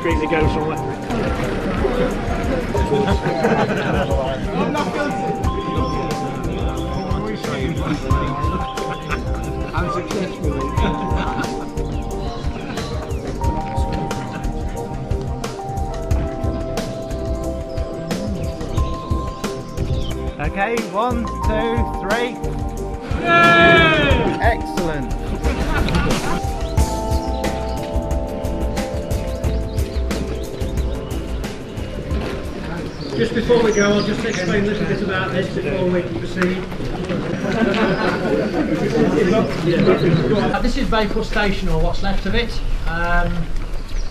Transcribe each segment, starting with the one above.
discreetly go somewhere. I'm not guilty. Unsuccessfully. Okay, 1, 2, 3. Yay! Excellent. Just before we go, I'll just explain a little bit about this before we proceed. This is Bakewell Station, or what's left of it.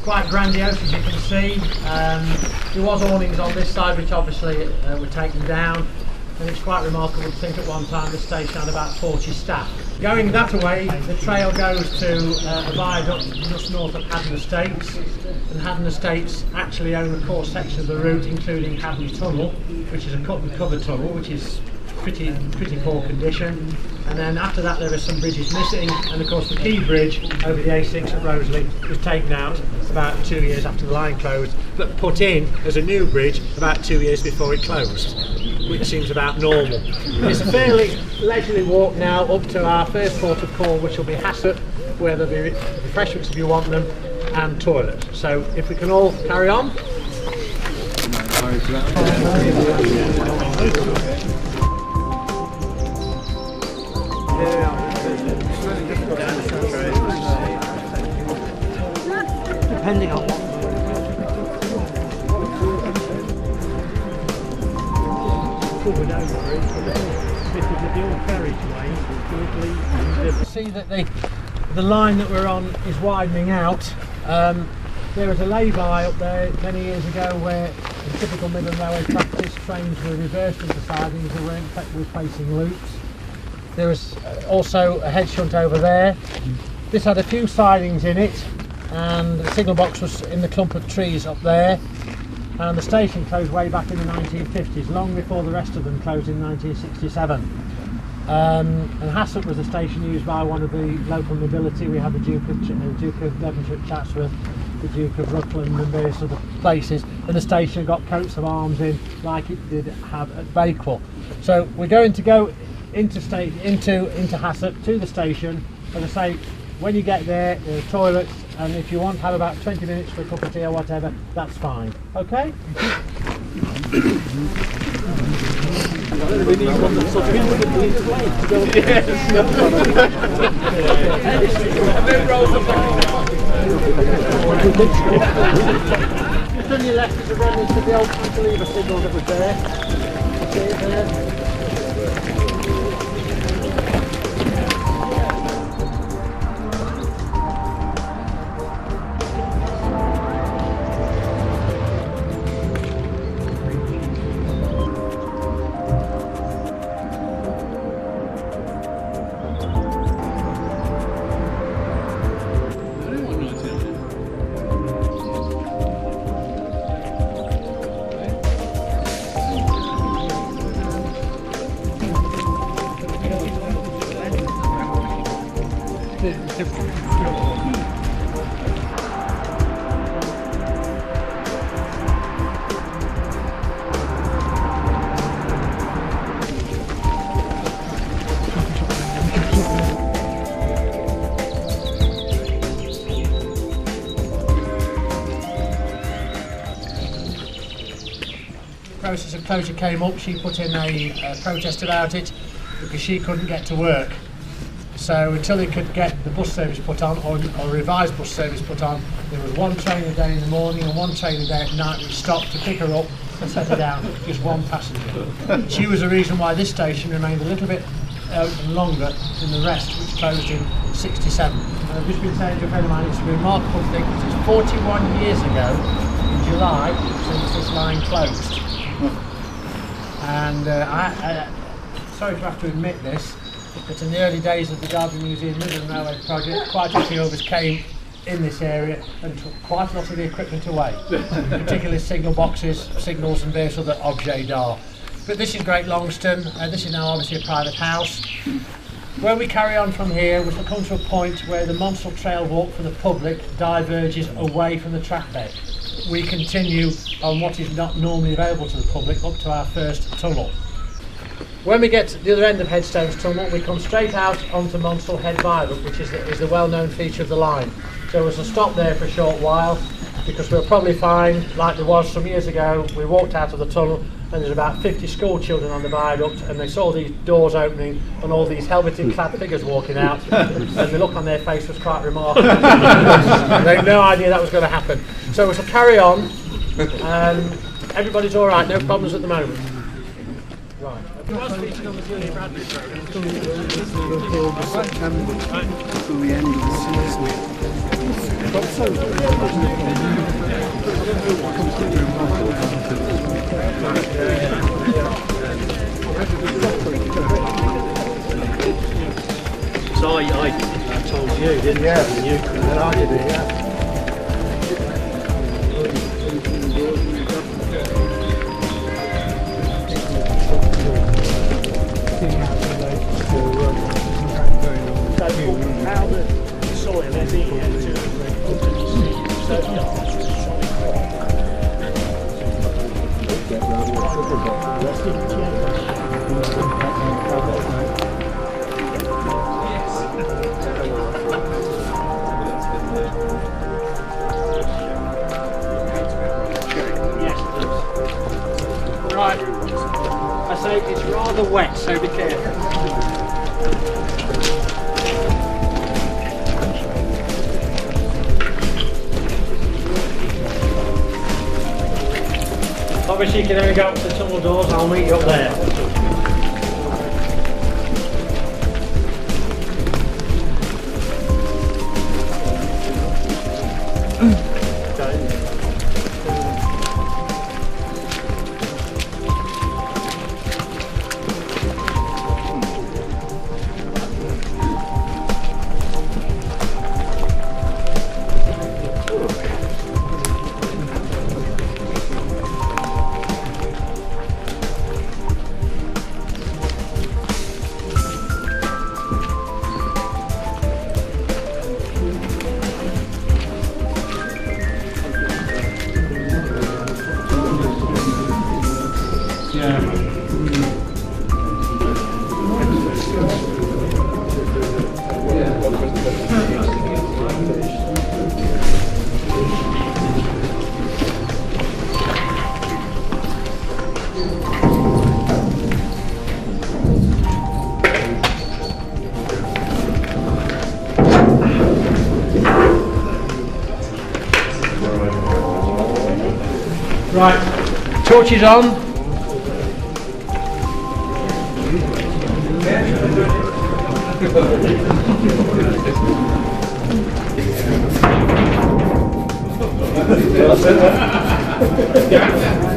Quite grandiose, as you can see. There was awnings on this side, which obviously were taken down. And it's quite remarkable to think at one time the station had about 40 staff. Going that way, the trail goes to a viaduct just north of Haddon Estates, and Haddon Estates actually own a core section of the route, including Headstone Tunnel, which is a cut and cover tunnel, which is pretty poor condition. And then after that there are some bridges missing, and of course the key bridge over the A6 at Roseley was taken out about 2 years after the line closed, but put in as a new bridge about 2 years before it closed, which seems about normal. It's a fairly leisurely walk now up to our first port of call, which will be Hasset, where there'll be refreshments if you want them, and toilets. So if we can all carry on. Depending on what. Covered over it, this is the dual carriageway. See that the line that we're on is widening out. There was a lay-by up there many years ago where, in typical Midland Railway practice, trains were reversed into sidings and were in fact replacing loops. There was also a hedge shunt over there. This had a few sidings in it, and the signal box was in the clump of trees up there. And the station closed way back in the 1950s, long before the rest of them closed in 1967. And Hasset was a station used by one of the local nobility. We had the Duke of Derbyshire at Chatsworth, the Duke of Rutland and various other places, and the station got coats of arms in like it did have at Bakewell. So we're going to go into Hasset to the station. As I say, when you get there are toilets, and if you want to have about 20 minutes for a cup of tea or whatever, that's fine. Okay? We need one that's sort of in the way to go. Yes. And then roll the just on your left is a remnant of the old cantilever signal that was there. See it there? Process of closure came up, she put in a protest about it because she couldn't get to work. So until they could get the bus service put on, or a revised bus service put on, there was one train a day in the morning and one train a day at night which stopped to pick her up and set her down, just one passenger. She was the reason why this station remained a little bit longer than the rest, which closed in '67. And I've just been saying to a friend of mine, it's a remarkable thing, because it's 41 years ago in July since this line closed. And sorry to have to admit this, but in the early days of the Derby Museum Midland Railway project, quite a few of us came in this area and took quite a lot of the equipment away, particularly signal boxes, signals and various other objets d'art. But this is Great Longston, this is now obviously a private house. Where we carry on from here, we come to a point where the Monsal Trail walk for the public diverges away from the track bed. we continue on what is not normally available to the public up to our first tunnel. When we get to the other end of Headstone's tunnel, we come straight out onto Monsal Head Viaduct, which is the well-known feature of the line. So we shall stop there for a short while, because we'll probably find, like there was some years ago, we walked out of the tunnel and there's about 50 school children on the viaduct, and they saw these doors opening and all these helmeted clad figures walking out, and the look on their face was quite remarkable. They had no idea that was going to happen. So we shall carry on. Everybody's all right, no problems at the moment. Right. It was featured on the Julia Bradley programme. Until the end of the season. But so I told you, didn't I? Yeah. You, and then I did it, yeah. How the soil is here to open the seed, so right, I say it's rather wet, so be careful. Obviously you can only go up to the tunnel doors, I'll meet you up there. Right, torches on.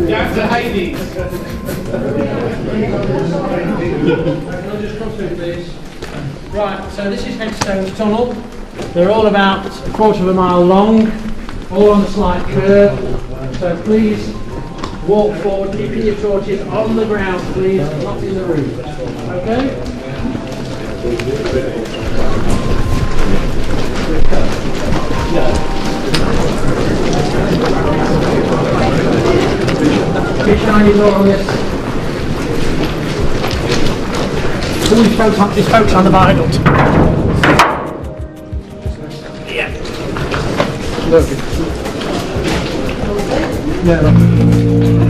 Down to Hades. I'll just come through this. Right, so this is Headstone Tunnel. They're all about a quarter of a mile long, all on a slight curve. So please walk forward, keeping your torches on the ground, please, not in the roof. Okay? Keep shining more on this. All these folks on the viaduct. Yeah. Look. Yeah.